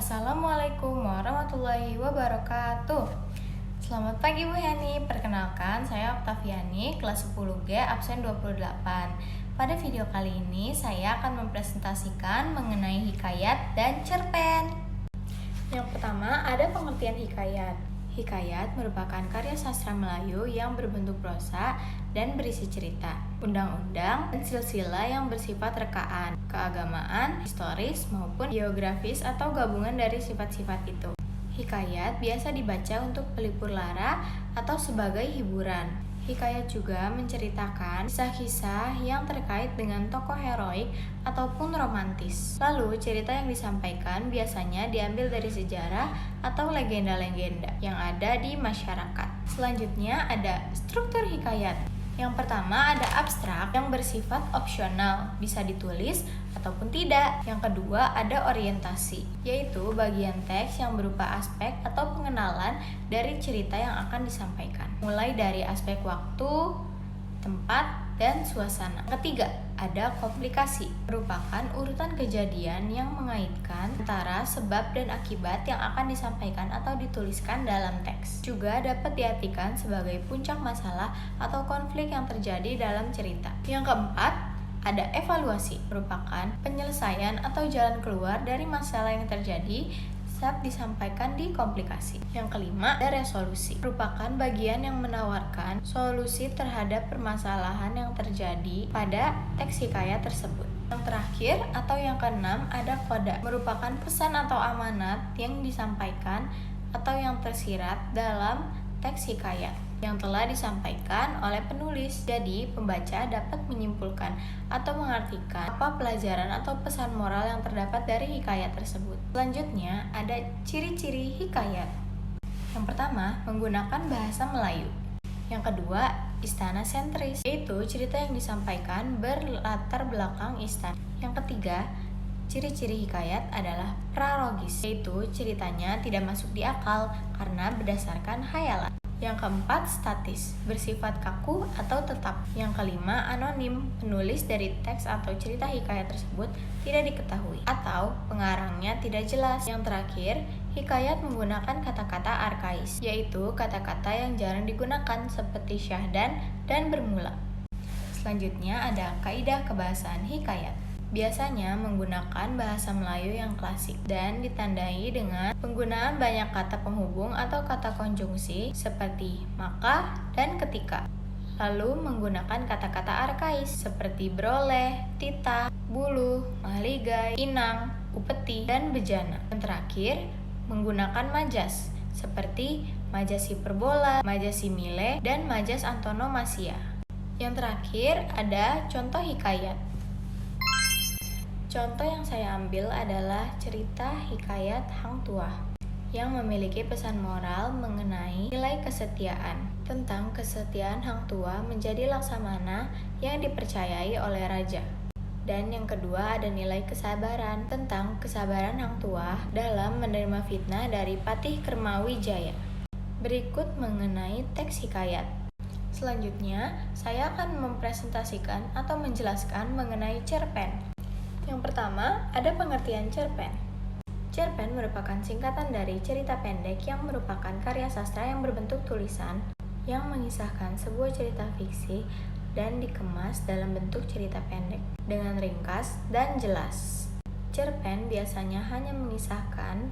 Assalamualaikum warahmatullahi wabarakatuh. Selamat pagi Bu Yani. Perkenalkan, saya Oktaviani, kelas 10G, absen 28. Pada video kali ini, saya akan mempresentasikan mengenai hikayat dan cerpen. Yang pertama, ada pengertian hikayat. Hikayat merupakan karya sastra Melayu yang berbentuk prosa dan berisi cerita, undang-undang, dan silsilah yang bersifat rekaan, keagamaan, historis, maupun geografis atau gabungan dari sifat-sifat itu. Hikayat biasa dibaca untuk pelipur lara atau sebagai hiburan. Hikayat juga menceritakan kisah-kisah yang terkait dengan tokoh heroik ataupun romantis. Lalu, cerita yang disampaikan biasanya diambil dari sejarah atau legenda-legenda yang ada di masyarakat. Selanjutnya ada struktur hikayat. Yang pertama ada abstrak yang bersifat opsional, bisa ditulis ataupun tidak. Yang kedua ada orientasi, yaitu bagian teks yang berupa aspek atau pengenalan dari cerita yang akan disampaikan, mulai dari aspek waktu, tempat, dan suasana. Ketiga, ada komplikasi, merupakan urutan kejadian yang mengaitkan antara sebab dan akibat yang akan disampaikan atau dituliskan dalam teks. Juga dapat diartikan sebagai puncak masalah atau konflik yang terjadi dalam cerita. Yang keempat, ada evaluasi, merupakan penyelesaian atau jalan keluar dari masalah yang terjadi saat disampaikan di komplikasi. Yang kelima, ada resolusi, merupakan bagian yang menawarkan solusi terhadap permasalahan yang terjadi pada teks hikayat tersebut. Yang terakhir atau yang keenam ada koda, merupakan pesan atau amanat yang disampaikan atau yang tersirat dalam teks hikayat yang telah disampaikan oleh penulis. Jadi, pembaca dapat menyimpulkan atau mengartikan apa pelajaran atau pesan moral yang terdapat dari hikayat tersebut. Selanjutnya, ada ciri-ciri hikayat. Yang pertama, menggunakan bahasa Melayu. Yang kedua, istana sentris, yaitu cerita yang disampaikan berlatar belakang istana. Yang ketiga, ciri-ciri hikayat adalah pralogis, yaitu ceritanya tidak masuk di akal karena berdasarkan khayalan. Yang keempat, statis, bersifat kaku atau tetap. Yang kelima, anonim, penulis dari teks atau cerita hikayat tersebut tidak diketahui atau pengarangnya tidak jelas. Yang terakhir, hikayat menggunakan kata-kata arkais, yaitu kata-kata yang jarang digunakan seperti syahdan dan bermula. Selanjutnya ada kaidah kebahasaan hikayat. Biasanya menggunakan bahasa Melayu yang klasik dan ditandai dengan penggunaan banyak kata penghubung atau kata konjungsi seperti maka dan ketika. Lalu menggunakan kata-kata arkais seperti beroleh, titah, buluh, mahligai, inang, upeti, dan bejana. Yang terakhir, menggunakan majas seperti majas hiperbola, majas simile, dan majas antonomasia. Yang terakhir ada contoh hikayat. Contoh yang saya ambil adalah cerita hikayat Hang Tuah yang memiliki pesan moral mengenai nilai kesetiaan. Tentang kesetiaan Hang Tuah menjadi laksamana yang dipercayai oleh raja. Dan yang kedua ada nilai kesabaran, tentang kesabaran Hang Tuah dalam menerima fitnah dari Patih Kermawijaya. Berikut mengenai teks hikayat. Selanjutnya, saya akan mempresentasikan atau menjelaskan mengenai cerpen. Yang pertama, ada pengertian cerpen. Cerpen merupakan singkatan dari cerita pendek yang merupakan karya sastra yang berbentuk tulisan yang mengisahkan sebuah cerita fiksi dan dikemas dalam bentuk cerita pendek dengan ringkas dan jelas. Cerpen biasanya hanya mengisahkan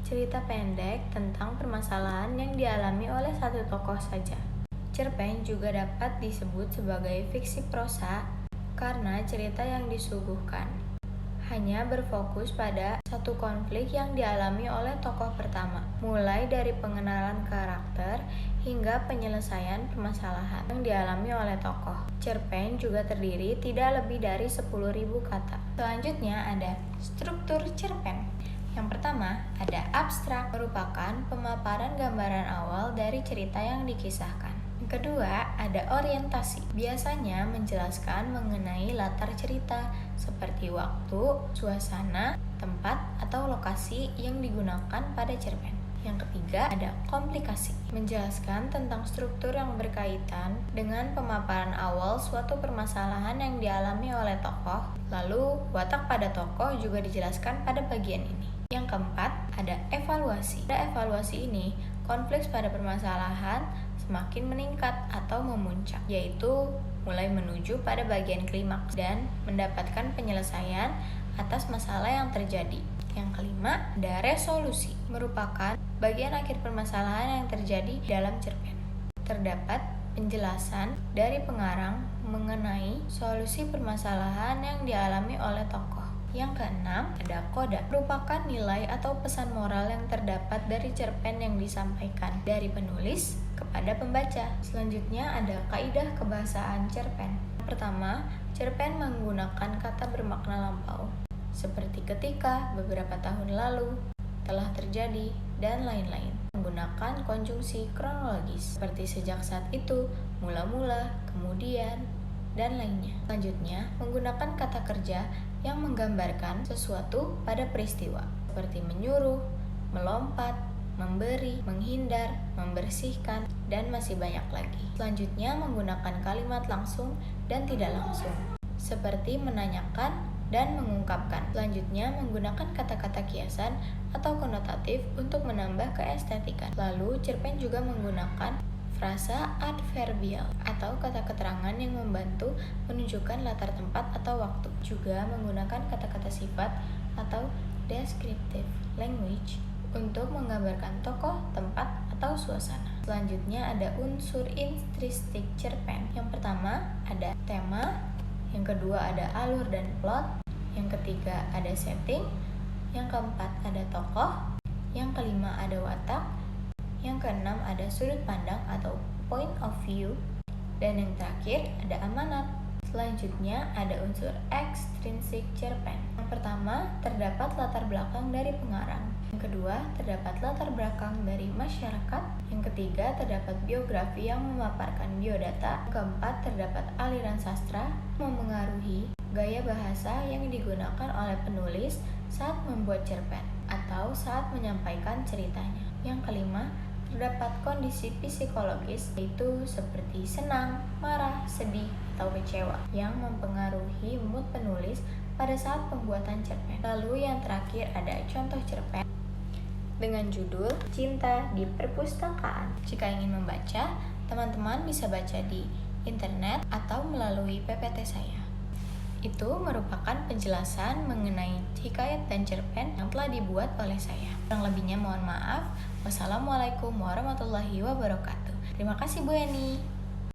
cerita pendek tentang permasalahan yang dialami oleh satu tokoh saja. Cerpen juga dapat disebut sebagai fiksi prosa karena cerita yang disuguhkan hanya berfokus pada satu konflik yang dialami oleh tokoh pertama, mulai dari pengenalan karakter hingga penyelesaian permasalahan yang dialami oleh tokoh. Cerpen juga terdiri tidak lebih dari 10.000 kata. Selanjutnya ada struktur cerpen. Yang pertama, ada abstrak, merupakan pemaparan gambaran awal dari cerita yang dikisahkan. Yang kedua, ada orientasi. Biasanya menjelaskan mengenai latar cerita seperti waktu, suasana, tempat, atau lokasi yang digunakan pada cerpen. Yang ketiga, ada komplikasi. Menjelaskan tentang struktur yang berkaitan dengan pemaparan awal suatu permasalahan yang dialami oleh tokoh. Lalu, watak pada tokoh juga dijelaskan pada bagian ini. Yang keempat, ada evaluasi. Pada evaluasi ini, konflik pada permasalahan semakin meningkat atau memuncak, yaitu mulai menuju pada bagian klimaks dan mendapatkan penyelesaian atas masalah yang terjadi. Yang kelima, ada resolusi, merupakan bagian akhir permasalahan yang terjadi dalam cerpen. Terdapat penjelasan dari pengarang mengenai solusi permasalahan yang dialami oleh tokoh. Yang keenam, ada koda, merupakan nilai atau pesan moral yang terdapat dari cerpen yang disampaikan dari penulis kepada pembaca. Selanjutnya ada kaidah kebahasaan cerpen. Pertama, cerpen menggunakan kata bermakna lampau, seperti ketika, beberapa tahun lalu, telah terjadi, dan lain-lain. Menggunakan konjungsi kronologis, seperti sejak saat itu, mula-mula, kemudian, dan lainnya. Selanjutnya, menggunakan kata kerja yang menggambarkan sesuatu pada peristiwa, seperti menyuruh, melompat, memberi, menghindar, membersihkan, dan masih banyak lagi. Selanjutnya, menggunakan kalimat langsung dan tidak langsung, seperti menanyakan dan mengungkapkan. Selanjutnya, menggunakan kata-kata kiasan atau konotatif untuk menambah keestetikan. Lalu, cerpen juga menggunakan frasa adverbial atau kata keterangan yang membantu menunjukkan latar tempat atau waktu. Juga menggunakan kata-kata sifat atau descriptive language untuk menggambarkan tokoh, tempat, atau suasana. Selanjutnya ada unsur intrinsic cerpen. Yang pertama ada tema, yang kedua ada alur dan plot, yang ketiga ada setting, yang keempat ada tokoh, yang kelima ada watak, yang keenam ada sudut pandang atau point of view, dan yang terakhir ada amanat. Selanjutnya ada unsur ekstrinsik cerpen. Yang pertama, terdapat latar belakang dari pengarang. Yang kedua, terdapat latar belakang dari masyarakat. Yang ketiga, terdapat biografi yang memaparkan biodata. Yang keempat, terdapat aliran sastra memengaruhi gaya bahasa yang digunakan oleh penulis saat membuat cerpen atau saat menyampaikan ceritanya. Yang kelima, terdapat kondisi psikologis, yaitu seperti senang, marah, sedih, atau kecewa yang mempengaruhi mood penulis pada saat pembuatan cerpen. Lalu yang terakhir ada contoh cerpen dengan judul Cinta di Perpustakaan. Jika ingin membaca, teman-teman bisa baca di internet atau melalui PPT saya. Itu merupakan penjelasan mengenai hikayat dan cerpen yang telah dibuat oleh saya. Kurang lebihnya mohon maaf. Wassalamualaikum warahmatullahi wabarakatuh. Terima kasih Bu Eni.